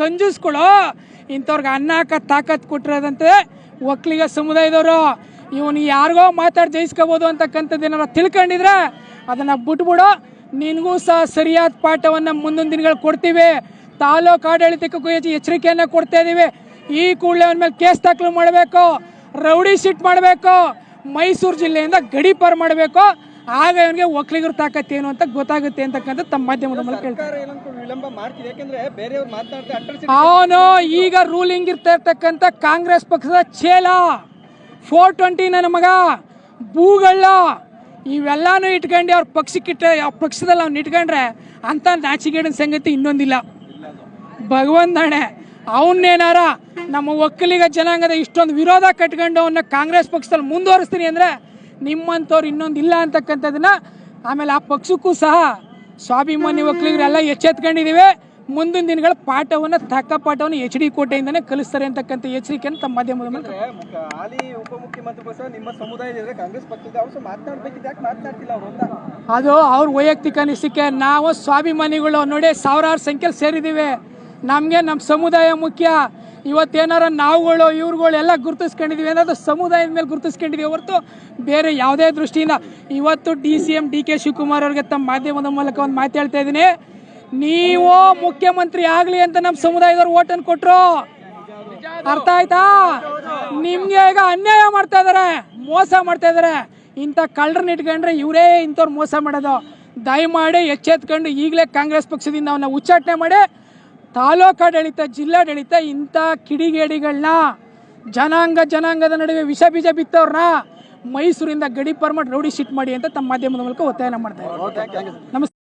ಕಂಜೂಸ್ಗಳು ಇಂಥವ್ರಿಗೆ ಅನ್ನ ಹಾಕ ತಾಕತ್ ಕೊಟ್ಟಿರೋದಂತೆ ಒಕ್ಕಲಿಗ ಸಮುದಾಯದವರು. ಇವನು ಯಾರಿಗೋ ಮಾತಾಡಿ ಜಯಿಸ್ಕೋಬೋದು ಅಂತಕ್ಕಂಥದ್ದು ಏನಾರ ತಿಳ್ಕೊಂಡಿದ್ರೆ ಅದನ್ನು ಬಿಟ್ಬಿಡು. ನಿನಗೂ ಸಹ ಸರಿಯಾದ ಪಾಠವನ್ನು ಮುಂದಿನ ದಿನಗಳು ಕೊಡ್ತೀವಿ. ತಾಲೂಕು ಆಡಳಿತಕ್ಕೂ ಎಚ್ಚರಿಕೆಯನ್ನು ಕೊಡ್ತಾ ಇದ್ದೀವಿ. ಈ ಕೂಡಲೇ ಅವನ ಮೇಲೆ ಕೇಸ್ ದಾಖಲು ಮಾಡಬೇಕು, ರೌಡಿ ಶೀಟ್ ಮಾಡಬೇಕು, ಮೈಸೂರು ಜಿಲ್ಲೆಯಿಂದ ಗಡೀಪಾರು ಮಾಡಬೇಕು. ಆಗ ಇವನಿಗೆ ಒಕ್ಕಲಿಗರ ತಾಕತ್ತೇನು ಅಂತ ಗೊತ್ತಾಗುತ್ತೆ ಅಂತಕ್ಕಂಥ ತಮ್ಮ ಮಾಧ್ಯಮದ ಮೂಲಕ ಹೇಳ್ತಾರೆ. ಅವನು ಈಗ ರೂಲಿಂಗ್ ಇರ್ತಕ್ಕಂಥ ಕಾಂಗ್ರೆಸ್ ಪಕ್ಷದ ಚೇಲ 420 ನನ್ನ ಮಗ ಭೂಗಳ್ಳ ಇವೆಲ್ಲಾನು ಇಟ್ಕೊಂಡು ಅವ್ರ ಪಕ್ಷದಲ್ಲಿ ಅವ್ನು ಇಟ್ಕೊಂಡ್ರೆ ಅಂತ ನಾಚಿಗೇಡಿನ ಸಂಗತಿ ಇನ್ನೊಂದಿಲ್ಲ. ಭಗವಂತಣೆ ಅವನ್ನೇನಾರ ನಮ್ಮ ಒಕ್ಕಲಿಗ ಜನಾಂಗದ ಇಷ್ಟೊಂದು ವಿರೋಧ ಕಟ್ಕೊಂಡು ಅವನ್ನ ಕಾಂಗ್ರೆಸ್ ಪಕ್ಷದಲ್ಲಿ ಮುಂದುವರಿಸ್ತೀನಿ ಅಂದರೆ ನಿಮ್ಮಂಥವ್ರು ಇನ್ನೊಂದಿಲ್ಲ ಅಂತಕ್ಕಂಥದ್ದನ್ನ ಆಮೇಲೆ ಆ ಪಕ್ಷಕ್ಕೂ ಸಹ ಸ್ವಾಭಿಮಾನಿ ಒಕ್ಕಲಿಗರೆಲ್ಲ ಎಚ್ಚೆತ್ಕೊಂಡಿದ್ದೀವಿ. ಮುಂದಿನ ದಿನಗಳ ಪಾಠವನ್ನು ತಕ್ಕ ಪಾಠವನ್ನು HD ಕೋಟೆಯಿಂದನೇ ಕಲಿಸ್ತಾರೆ ಅಂತಕ್ಕಂಥ ಎಚ್ಚರಿಕೆಯನ್ನು ತಮ್ಮ ಮಾಧ್ಯಮದ ಮೂಲಕ. ಹಾಲಿ ಉಪಮುಖ್ಯಮಂತ್ರಿ ನಿಮ್ಮ ಸಮುದಾಯದ ಕಾಂಗ್ರೆಸ್ ಪಕ್ಷದ ಅವರು ಮಾತನಾಡಬೇಕಿದೆ, ಯಾಕೆ ಮಾತನಾಡ್ತಿಲ್ಲ ಅವರು ಅಂತ? ಅದು ಅವ್ರ ವೈಯಕ್ತಿಕ ಅನಿಸಿಕೆ. ನಾವು ಸ್ವಾಭಿಮಾನಿಗಳು ನೋಡಿ ಸಾವಿರಾರು ಸಂಖ್ಯೆಯಲ್ಲಿ ಸೇರಿದ್ದೀವಿ. ನಮಗೆ ನಮ್ಮ ಸಮುದಾಯ ಮುಖ್ಯ. ಇವತ್ತೇನಾರ ನಾವುಗಳು ಇವ್ರುಗಳು ಎಲ್ಲ ಗುರುತಿಸ್ಕೊಂಡಿದ್ದೀವಿ ಅನ್ನೋದು ಸಮುದಾಯದ ಮೇಲೆ ಗುರುತಿಸ್ಕೊಂಡಿದ್ದೀವಿ ಹೊರತು ಬೇರೆ ಯಾವುದೇ ದೃಷ್ಟಿಯಿಂದ. ಇವತ್ತು DCM DK ಶಿವಕುಮಾರ್ ಅವ್ರಿಗೆ ತಮ್ಮ ಮಾಧ್ಯಮದ ಮೂಲಕ ಒಂದು ಮಾತು ಹೇಳ್ತಾ ಇದ್ದೀನಿ. ನೀವು ಮುಖ್ಯಮಂತ್ರಿ ಆಗಲಿ ಅಂತ ನಮ್ಮ ಸಮುದಾಯದವ್ರು ಓಟನ್ನು ಕೊಟ್ಟರು, ಅರ್ಥ ಆಯ್ತಾ? ನಿಮ್ಗೆ ಈಗ ಅನ್ಯಾಯ ಮಾಡ್ತಾ ಇದಾರೆ, ಮೋಸ ಮಾಡ್ತಾ ಇದಾರೆ. ಇಂಥ ಕಳ್ಳರನ್ನ ಇಟ್ಕೊಂಡ್ರೆ ಇವರೇ ಇಂಥವ್ರು ಮೋಸ ಮಾಡೋದು. ದಯಮಾಡಿ ಎಚ್ಚೆತ್ಕೊಂಡು ಈಗಲೇ ಕಾಂಗ್ರೆಸ್ ಪಕ್ಷದಿಂದ ಅವನ್ನ ಉಚ್ಚಾಟನೆ ಮಾಡಿ ತಾಲೂಕು ಆಡಳಿತ ಜಿಲ್ಲಾಡಳಿತ ಇಂಥ ಕಿಡಿಗೇಡಿಗಳನ್ನ ಜನಾಂಗದ ನಡುವೆ ವಿಷ ಬೀಜ ಬಿತ್ತವ್ರನ್ನ ಮೈಸೂರಿಂದ ಗಡೀಪಾರು ಮಾಡಿ ರೌಡಿ ಶೀಟ್ ಮಾಡಿ ಅಂತ ತಮ್ಮ ಮಾಧ್ಯಮದ ಮೂಲಕ ಒತ್ತಾಯನ ಮಾಡ್ತಾ ಇದ್ದಾರೆ. ನಮಸ್ತೆ.